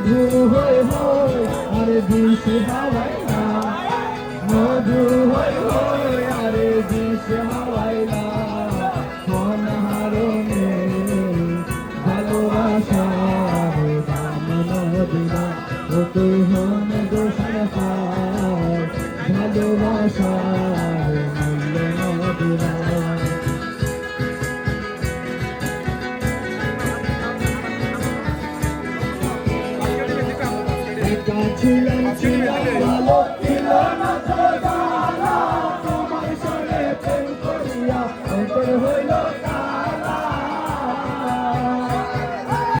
মধু হই হই আরে বিষ হাওয়াইলা মধু হই হই আরে বিষ হাওয়াইলা কোন হারণে ভালোবাসা দাম নদিনা ও তুই হন দোষণ পায় ভালোবাসা মূল্য নদিনা ছিলাম ছিলাম ভালো ছিল না তো জানা তোমার সঙ্গে প্রেম করিয়া অন্তর হইল